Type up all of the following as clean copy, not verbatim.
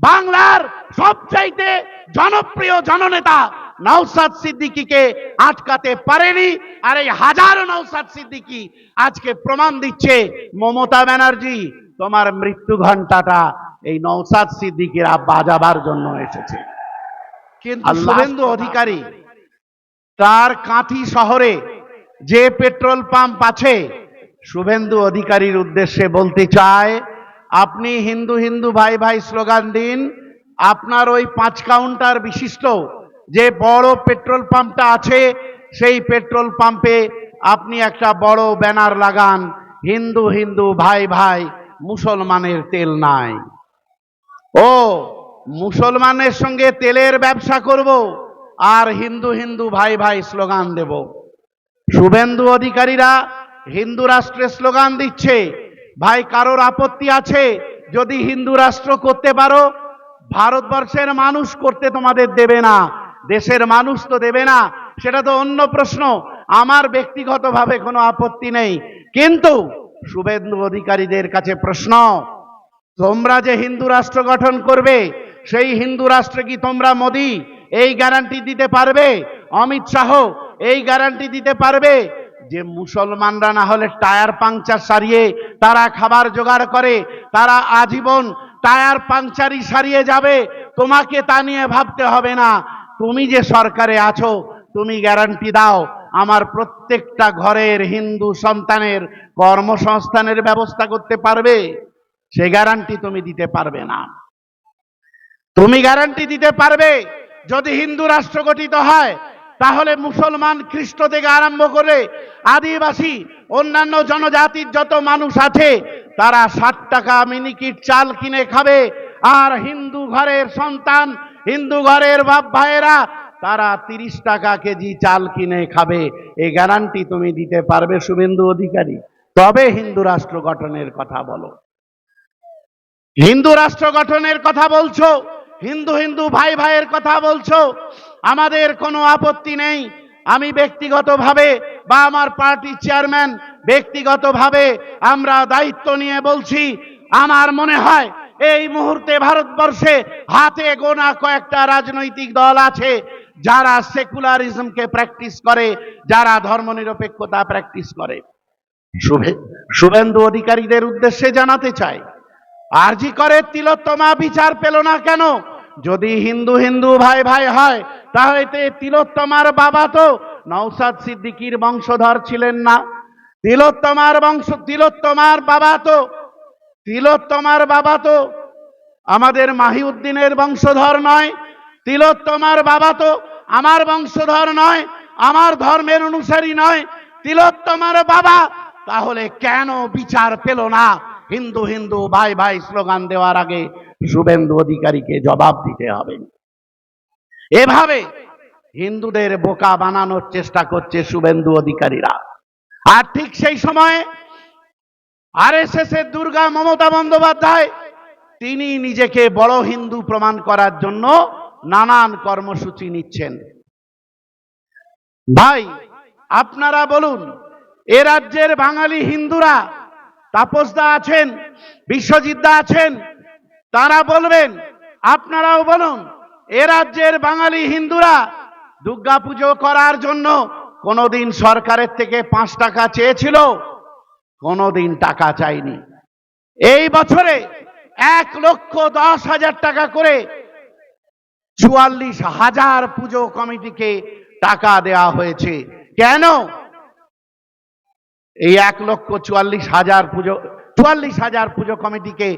বাংলার সবচাইতে জনপ্রিয় জননেতা নওশাদ সিদ্দিকীকে আটকাতে পারেনি। আর এই হাজারো নওশাদ সিদ্দিকী আজকে প্রমাণ দিচ্ছে মমতা ব্যানার্জি তোমার মৃত্যু ঘণ্টাটা এই নওশাদ সিদ্দিকীরা বাজাবার জন্য এসেছে। কিন্তু শুভেন্দু অধিকারী তার কাঁথি শহরে যে পেট্রোল পাম্প আছে, শুভেন্দু অধিকারীর উদ্দেশ্যে বলতে চায়, আপনি হিন্দু হিন্দু ভাই ভাই স্লোগান দিন, আপনার ওই 5 কাউন্টার বিশিষ্ট যে বড় পেট্রোল পাম্পটা আছে সেই পেট্রোল পাম্পে আপনি একটা বড় ব্যানার লাগান, হিন্দু হিন্দু ভাই ভাই, মুসলমানের তেল নাই। ও মুসলমানের সঙ্গে তেলের ব্যবসা করব আর হিন্দু হিন্দু ভাই ভাই স্লোগান দেব। শুভেন্দু অধিকারীরা হিন্দু রাষ্ট্রের স্লোগান দিচ্ছে। ভাই কারোর আপত্তি আছে যদি হিন্দু রাষ্ট্র করতে পারো? ভারতবর্ষের মানুষ করতে তোমাদের দেবে না, দেশের মানুষ তো দেবে না, সেটা তো অন্য প্রশ্ন। আমার ব্যক্তিগতভাবে কোনো আপত্তি নেই, কিন্তু শুভেন্দু অধিকারীদের কাছে প্রশ্ন, তোমরা যে হিন্দু রাষ্ট্র গঠন করবে সেই হিন্দু রাষ্ট্রে কি তোমরা মোদি এই গ্যারান্টি দিতে পারবে, অমিত শাহ এই গ্যারান্টি দিতে পারবে যে মুসলমানরা না হলে টায়ার পাংচার সারিয়ে তারা খাবার জোগাড় করে, তারা আজীবন টায়ার পাংচারই সারিয়ে যাবে? তোমাকে তা নিয়ে ভাবতে হবে না। তুমি যে সরকারে আছো, তুমি গ্যারান্টি দাও আমার প্রত্যেকটা ঘরের হিন্দু সন্তানের কর্মসংস্থানের ব্যবস্থা করতে পারবে? সে গ্যারান্টি তুমি দিতে পারবে না। তুমি গ্যারান্টি দিতে পারবে যদি হিন্দু রাষ্ট্র গঠিত হয় তাহলে মুসলমান, খ্রিস্ট থেকে আরম্ভ করে আদিবাসী অন্যান্য জনজাতির যত মানুষ আছে তারা 60 টাকা মিনিকেট চাল কিনে খাবে, আর হিন্দু ঘরের সন্তান, হিন্দু ঘরের বাপ ভাইয়েরা তারা 30 টাকা কেজি চাল কিনে খাবে। এই গ্যারান্টি তুমি দিতে পারবে শুভেন্দু অধিকারী? তবে হিন্দু রাষ্ট্র গঠনের কথা বলো। হিন্দু রাষ্ট্র গঠনের কথা বলছো, হিন্দু হিন্দু ভাই ভাইয়ের কথা বলছো, আমাদের কোনো আপত্তি নেই। আমি ব্যক্তিগতভাবে বা আমার পার্টির চেয়ারম্যান ব্যক্তিগতভাবে আমরা দায়িত্ব নিয়ে বলছি, আমার মনে হয় এই মুহূর্তে ভারতবর্ষে হাতে গোনা কয়েকটা রাজনৈতিক দল আছে যারা সেকুলারিজমকে প্র্যাকটিস করে, যারা ধর্মনিরপেক্ষতা প্র্যাকটিস করে। শুভেন্দু অধিকারীদের উদ্দেশ্যে জানাতে চাই, আরজি করে তিলোত্তমা বিচার পেল না কেন? যদি হিন্দু হিন্দু ভাই ভাই হয় তাহলে তিলোত্তমার বাবা তো নওশাদ সিদ্দিকীর বংশধর ছিলেন না। তিলোত্তমার বাবা তো আমাদের মাহিউদ্দিনের বংশধর নয়, তিলোত্তমার বাবা তো আমার বংশধর নয়, আমার ধর্মের অনুসারী নয়। তিলোত্তমার বাবা তাহলে কেন বিচার পেল না? হিন্দু হিন্দু ভাই ভাই স্লোগান দেওয়ার আগে শুভেন্দু অধিকারীকে জবাব দিতে হবে। এভাবে হিন্দুদের বোকা বানানোর চেষ্টা করছে শুভেন্দু অধিকারীরা। আর ঠিক সেই সময়ে আরএসএস এর দুর্গা মমতা বন্দ্যোপাধ্যায় তিনি নিজেকে বড় হিন্দু প্রমাণ করার জন্য নানান কর্মসূচি নিচ্ছেন। ভাই আপনারা বলুন, এ রাজ্যের বাঙালি হিন্দুরা, তাপসদা আছেন, বিশ্বজিৎদা আছেন, তারা বলবেন, আপনারাও বলুন, এ রাজ্যের বাঙালি হিন্দুরা দুর্গাপুজো করার জন্য কোনোদিন সরকারের থেকে 5 টাকা চেয়েছিল? কোনোদিন টাকা চাইনি। এই বছরে 1,10,000 টাকা করে 44,000 পুজো কমিটিকে টাকা দেওয়া হয়েছে। কেন? এই 1,44,000 পুজো কমিটিকে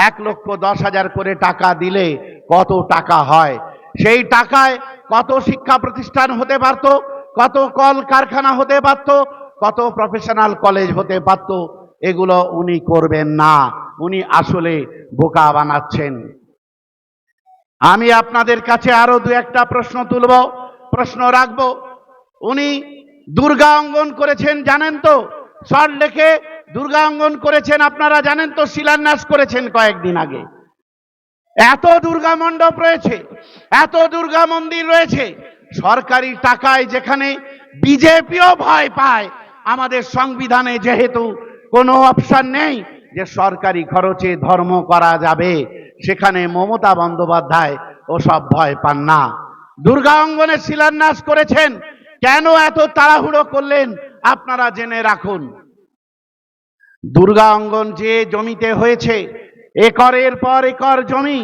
1,10,000 করে টাকা দিলে কত টাকা হয়? সেই টাকায় কত শিক্ষা প্রতিষ্ঠান হতে পারত, কত কল কারখানা হতে পারত, কত প্রফেশনাল কলেজ হতে পারত? এগুলো উনি করবেন না, উনি আসলে বোকা বানাচ্ছেন। আমি আপনাদের কাছে আরো 2-1টা প্রশ্ন রাখবো। উনি দুর্গা অঙ্গন করেছেন জানেন তো? সল্টলেকে দুর্গা অঙ্গন করেছেন আপনারা জানেন তো? শিলান্যাস করেছেন কয়েকদিন আগে। এত দুর্গা মণ্ডপ রয়েছে, এত দুর্গা মন্দির রয়েছে সরকারি টাকায়, যেখানে বিজেপিও ভয় পায়। আমাদের সংবিধানে যেহেতু কোনো অপশন নেই যে সরকারি খরচে ধর্ম করা যাবে, সেখানে মমতা বন্দ্যোপাধ্যায় ওসব ভয় পান না। দুর্গা অঙ্গনে শিলান্যাস করেছেন, কেন এত তাড়াহুড়ো করলেন আপনারা জেনে রাখুন। দুর্গা অঙ্গন যে জমিতে হয়েছে, একরের পর একর জমি,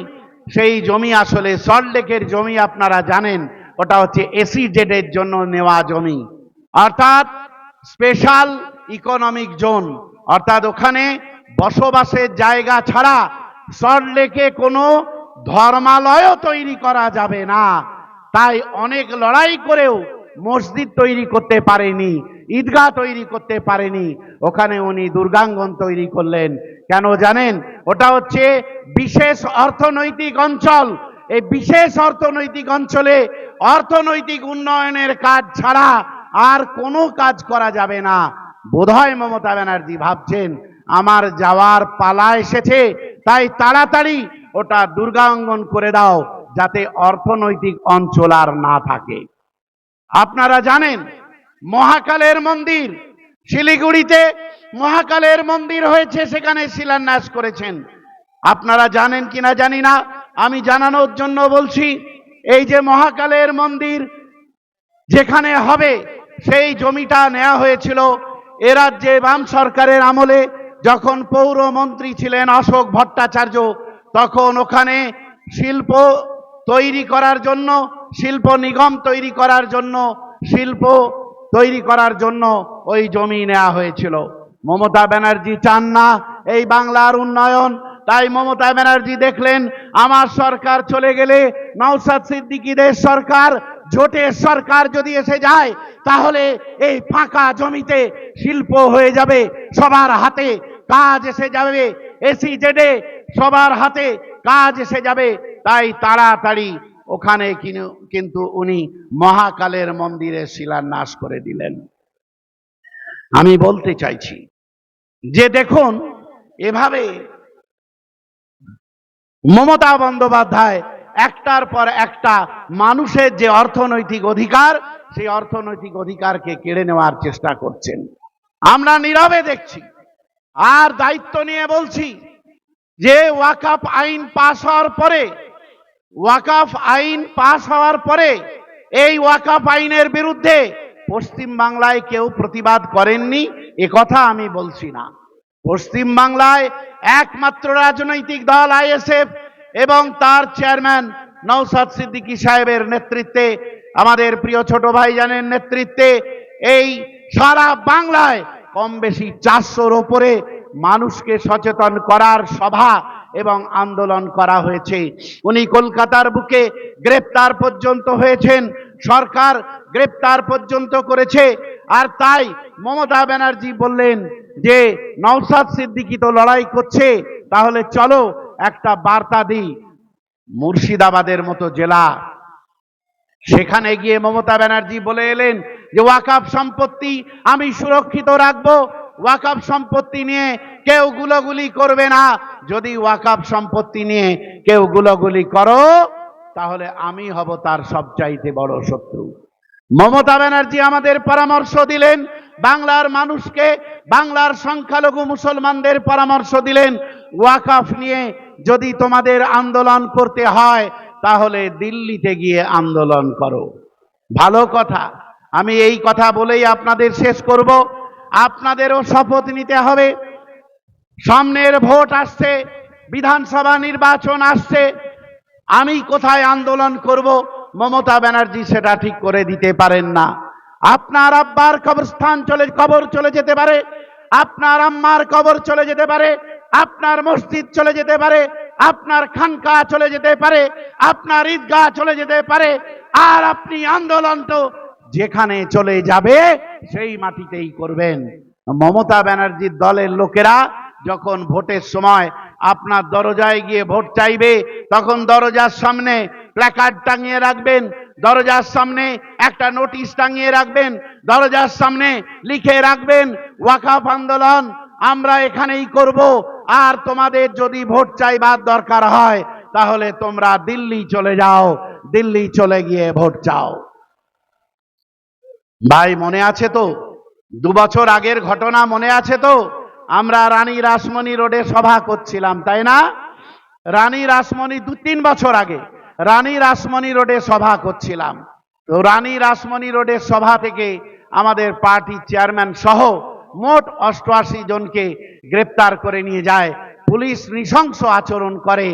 সেই জমি আসলে সল্টলেকের জমি আপনারা জানেন, ওটা হচ্ছে SEZ এর জন্য নেওয়া জমি, অর্থাৎ স্পেশাল ইকোনমিক জোন, অর্থাৎ ওখানে বসবাসের জায়গা ছাড়া সল্টলেকে কোনো ধর্মালয়ও তৈরি করা যাবে না। তাই অনেক লড়াই করেও মসজিদ তৈরি করতে পারেনি, ঈদগাহ তৈরি করতে পারেনি, ওখানে উনি দুর্গাঙ্গন তৈরি করলেন। কেন জানেন? ওটা হচ্ছে বিশেষ অর্থনৈতিক অঞ্চল। এই বিশেষ অর্থনৈতিক অঞ্চলে অর্থনৈতিক উন্নয়নের কাজ ছাড়া আর কোনো কাজ করা যাবে না। বোধহয় মমতা ব্যানার্জি ভাবছেন আমার যাওয়ার পালা এসেছে, তাই তাড়াতাড়ি ওটা দুর্গা অঙ্গন করে দাও, যাতে অর্থনৈতিক অঞ্চল আর না থাকে। আপনারা জানেন মহাকালের মন্দির, শিলিগুড়িতে মহাকালের মন্দির হয়েছে, সেখানে শিলান্যাস করেছেন। আপনারা জানেন কিনা জানি না, আমি জানানোর জন্য বলছি। এই যে মহাকালের মন্দির যেখানে হবে, সেই জমিটা নেওয়া হয়েছিল এ রাজ্যে বাম সরকারের আমলে, যখন পৌরমন্ত্রী ছিলেন অশোক ভট্টাচার্য। তখন ওখানে শিল্প তৈরি করার জন্য, শিল্প নিগম তৈরি করার জন্য, শিল্প তৈরি করার জন্য ওই জমি নেওয়া হয়েছিল। মমতা ব্যানার্জি চান না এই বাংলার উন্নয়ন, তাই মমতা ব্যানার্জি দেখলেন আমার সরকার চলে গেলে, নওশাদ সিদ্দিকীদের সরকার, জোটের সরকার যদি এসে যায়, তাহলে এই ফাঁকা জমিতে শিল্প হয়ে যাবে, সবার হাতে কাজ এসে যাবে, SEZ সবার হাতে কাজ এসে যাবে। তাই তাড়াতাড়ি ওখানে কিন্তু উনি মহাকালের মন্দিরে শিলান্যাস করে দিলেন। আমি বলতে চাইছি যে দেখুন, এভাবে মমতা বন্দ্যোপাধ্যায় একটার পর একটা মানুষের যে অর্থনৈতিক অধিকার, সেই অর্থনৈতিক অধিকারকে কেড়ে নেওয়ার চেষ্টা করছেন। আমরা নীরবে দেখছি। আর দায়িত্ব নিয়ে বলছি যে ওয়াকফ আইন পাস হওয়ার পরে, ওয়াকফ আইন পাস হওয়ার পরে এই ওয়াকফ আইনের বিরুদ্ধে পশ্চিম বাংলায় কেউ প্রতিবাদ করেননি, এ কথা আমি বলছি না। পশ্চিম বাংলায় একমাত্র রাজনৈতিক দল ISF এবং তার চেয়ারম্যান নওশাদ সিদ্দিকী সাহেবের নেতৃত্বে, আমাদের প্রিয় ছোট ভাইজানের নেতৃত্বে, এই সারা বাংলায় কম বেশি 400-র উপরে মানুষকে সচেতন করার সভা এবং আন্দোলন করা হয়েছে। উনি কলকাতার বুকে গ্রেপ্তার পর্যন্ত হয়েছেন, সরকার গ্রেপ্তার পর্যন্ত করেছে। আর তাই মমতা ব্যানার্জি বললেন যে নওশাদ সিদ্দিকী তো লড়াই করছে, তাহলে চলো একটা বার্তা দিই। মুর্শিদাবাদের মতো জেলা, সেখানে গিয়ে মমতা ব্যানার্জি বলে এলেন যে ওয়াকফ সম্পত্তি আমি সুরক্ষিত রাখবো, ওয়াকফ সম্পত্তি নিয়ে কেউ গুলোগুলি করবে না, যদি ওয়াকফ সম্পত্তি নিয়ে কেউ গুলোগুলি করো তাহলে আমি হব তার সবচাইতে বড় শত্রু। মমতা ব্যানার্জি আমাদের পরামর্শ দিলেন, বাংলার মানুষকে, বাংলার সংখ্যালঘু মুসলমানদের পরামর্শ দিলেন, ওয়াকফ নিয়ে যদি তোমাদের আন্দোলন করতে হয় তাহলে দিল্লিতে গিয়ে আন্দোলন করো। ভালো কথা। আমি এই কথা বলেই আপনাদের শেষ করব। আপনাদেরও শপথ নিতে হবে। সামনের ভোট আসছে, বিধানসভা নির্বাচন আসছে, আমি কোথায় আন্দোলন করব মমতা ব্যানার্জি সেটা ঠিক করে দিতে পারেন না। আপনার আব্বার কবরস্থান কবর চলে যেতে পারে, আপনার আম্মার কবর চলে যেতে পারে, আপনার মসজিদ চলে যেতে পারে, আপনার খানকা চলে যেতে পারে, আপনার ঈদগাহ চলে যেতে পারে, আর আপনি আন্দোলন তো যেখানে চলে যাবে সেই মাটিতেই করবেন। মমতা ব্যানার্জির দলের লোকেরা যখন ভোটের সময় আপনার দরজায় গিয়ে ভোট চাইবে, তখন দরজার সামনে প্ল্যাকার্ড টাঙিয়ে রাখবেন, দরজার সামনে একটা নোটিশ টাঙিয়ে রাখবেন, দরজার সামনে লিখে রাখবেন ওয়াকফ আন্দোলন আমরা এখানেই করব, আর তোমাদের যদি ভোট চাইবার দরকার হয় তাহলে তোমরা দিল্লি চলে যাও, দিল্লি চলে গিয়ে ভোট চাও। ভাই মনে আছে তো 2 বছর আগের ঘটনা? মনে আছে তো? আমরা রানী রাসমণি রোডে সভা করছিলাম, তাই না? রানী রাসমণি 2-3 বছর আগে রানী রাসমণি রোডে সভা করছিলাম। তো রানী রাসমণি রোডের সভা থেকে আমাদের পার্টির চেয়ারম্যান সহ মোট 88 জনকে গ্রেপ্তার করে নিয়ে যায়। পুলিশ নৃশংস আচরণ করে,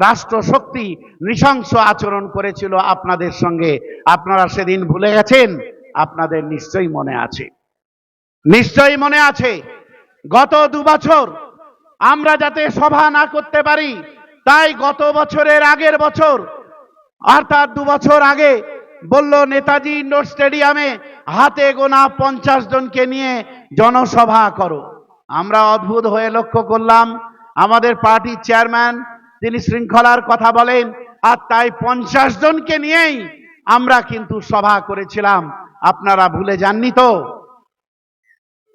রাষ্ট্রশক্তি নৃশংস আচরণ করেছিল আপনাদের সঙ্গে। আপনারা সেদিন ভুলে গেছেন? আপনাদের নিশ্চয়ই মনে আছে, নিশ্চয়ই মনে আছে। গত 2 বছর আমরা যাতে সভা না করতে পারি, তাই গত বছরের আগের বছর অর্থাৎ 2 বছর আগে বলল নেতাজি ইন্ডোর স্টেডিয়ামে হাতে গোনা 50 জনকে নিয়ে জনসভা করো। আমরা অদ্ভুত হয়ে লক্ষ্য করলাম, আমাদের পার্টির চেয়ারম্যান তিনি শৃঙ্খলার কথা বলেন, আর তাই 50 জনকে নিয়েই আমরা কিন্তু সভা করেছিলাম। আপনারা ভুলে যাননি তো?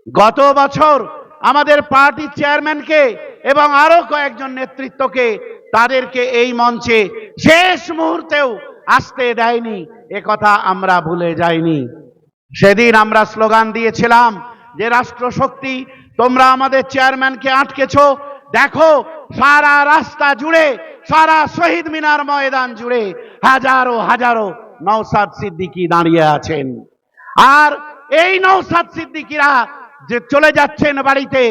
গত বছর আমাদের পার্টির চেয়ারম্যানকে এবং আরো কয়েকজন নেতৃত্বকে তাদেরকে এই মঞ্চে শেষ মুহূর্তেও আসতে দেয়নি, কথা আমরা ভুলে যাইনি। সেদিন আমরা স্লোগান দিয়েছিলাম যে রাষ্ট্রশক্তি তোমরা আমাদের চেয়ারম্যানকে আটকেছো, দেখো সারা রাস্তা জুড়ে, সারা শহীদ মিনার ময়দান জুড়ে হাজারো হাজারো নওশাদ সিদ্দিকী দাঁড়িয়ে আছেন। আর এই নওশাদ সিদ্দিকীরা যে চলে যাচ্ছেন বাড়িতে,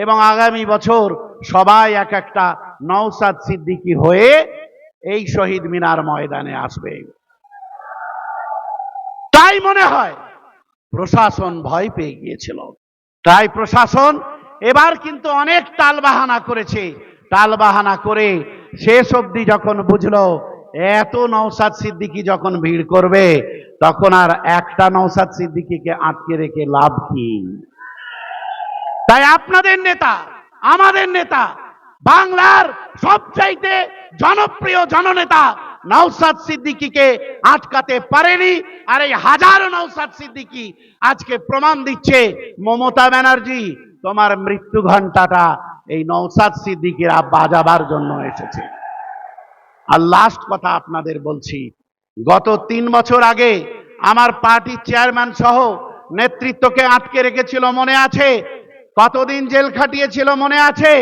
এবং আগামী বছর সবাই এক একটা নওশাদ সিদ্দিকী হয়ে এই শহীদ মিনার ময়দানে আসবে। তাই মনে হয় প্রশাসন ভয় পেয়ে গিয়েছিল, তাই প্রশাসন এবার কিন্তু অনেক টালবাহানা করেছে। টালবাহানা করে শেষ অবধি যখন বুঝলো এত নওশাদ সিদ্দিকী যখন ভিড় করবে, তখন আর একটা নওশাদ সিদ্দিকীকে আটকে রেখে লাভ কি? তাই আপনাদের নেতা, আমাদের নেতা, বাংলার সবচাইতে জনপ্রিয় জননেতা নওশাদ সিদ্দিকীকে আটকাতে পারেনি। আর এই হাজারো নওশাদ সিদ্দিকী আজকে প্রমাণ দিচ্ছে, মমতা ব্যানার্জি তোমার মৃত্যু ঘণ্টাটা এই নওশাদ সিদ্দিকীরা বাজাবার জন্য এসেছে। আর লাস্ট কথা আপনাদের বলছি, গত 3 বছর আগে আমার পার্টির চেয়ারম্যান সহ নেতৃত্বকে আটকে রেখেছিল, মনে আছে? কতদিন জেল খাটিয়েছিল মনে আছে?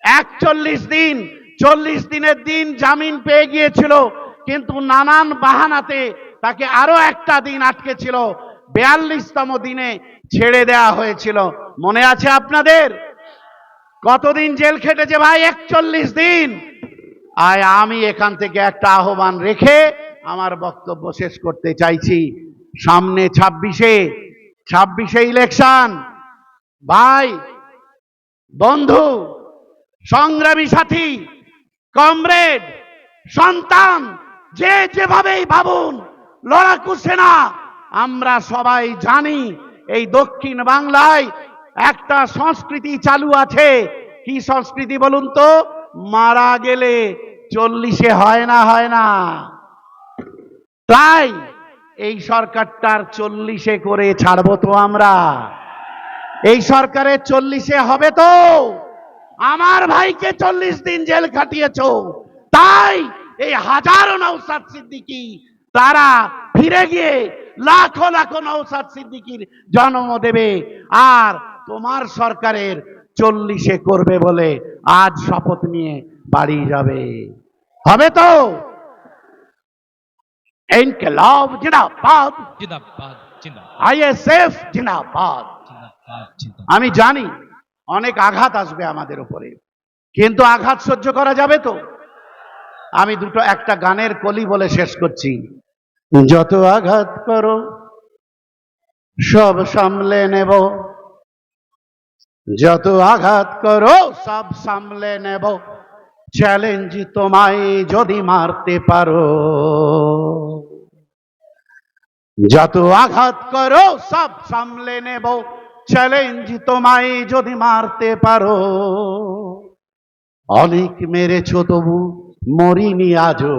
41 দিন। 40 দিনের দিন জামিন পেয়ে গিয়েছিল, কিন্তু নানান বাহানাতে তাকে আরো একটা দিন আটকে ছিল। 42তম দিনে ছেড়ে দেয়া হয়েছিল, মনে আছে আপনাদের? কতদিন জেল খেটেছে ভাই? 41 দিন। আর আমি এখান থেকে একটা আহ্বান রেখে আমার বক্তব্য শেষ করতে চাইছি। সামনে 26-এ ইলেকশন। ভাই, বন্ধু, সংগ্রামী সাথী, কমরেড, সন্তান, যে যেভাবেই ভাবুন, লড়াকু সেনা, আমরা সবাই জানি এই দক্ষিণ বাংলায় একটা সংস্কৃতি চালু আছে। কি সংস্কৃতি বলুন তো? মারা গেলে 40-এ হয় না, হয় না। তাই এই সরকারটার 40-এ করে ছাড়বো তো আমরা? এই সরকারের 40-এ হবে তো? আমার ভাইকে 40 দিন জেল খাটিয়েছো, তাই এই হাজারো নওশাদ সিদ্দিকী তারা ফিরে গিয়ে লাখো লাখো নওশাদ সিদ্দিকীর জন্ম দেবে। আর তোমার সরকারের 40-এ করবে বলে আজ শপথ নিয়ে বাড়ি যাবে। হবে তো? ইনকিলাব জিন্দাবাদ, জিন্দাবাদ, জিন্দাবাদ, আইএসএফ জিন্দাবাদ। জিন্দাবাদ, জিন্দাবাদ। আমি জানি অনেক আঘাত আসবে আমাদের উপরে, কিন্তু আঘাত সহ্য করা যাবে তো? আমি একটা গানের কলি বলে শেষ করছি। যত আঘাত করো সব সামলে নেব, যত আঘাত করো সব সামলে নেব, চ্যালেঞ্জ তোমায় যদি মারতে পারো। যত আঘাত করো সব সামলে নেব, চ্যালেঞ্জ তোমায় যদি মারতে পারো। অনেক মেরেছো তবু মরিনি আজও,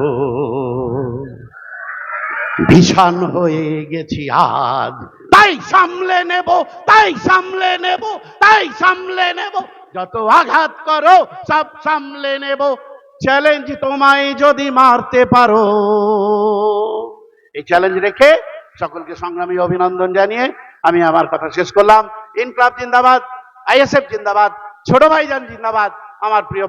ভীষণ হয়ে গেছি আজ, তাই সামলে নেব, তাই সামলে নেব, তাই সামলে নেব। যত আঘাত করো সব সামলে নেব, চ্যালেঞ্জ তোমায় যদি মারতে পারো। এই চ্যালেঞ্জ রেখে সকলকে সংগ্রামী অভিনন্দন জানিয়ে আমি আমার কথা শেষ করলাম। ইনকলাব জিন্দাবাদ, আইএসএফ জিন্দাবাদ, ছোট ভাইজান জিন্দাবাদ। আমার প্রিয়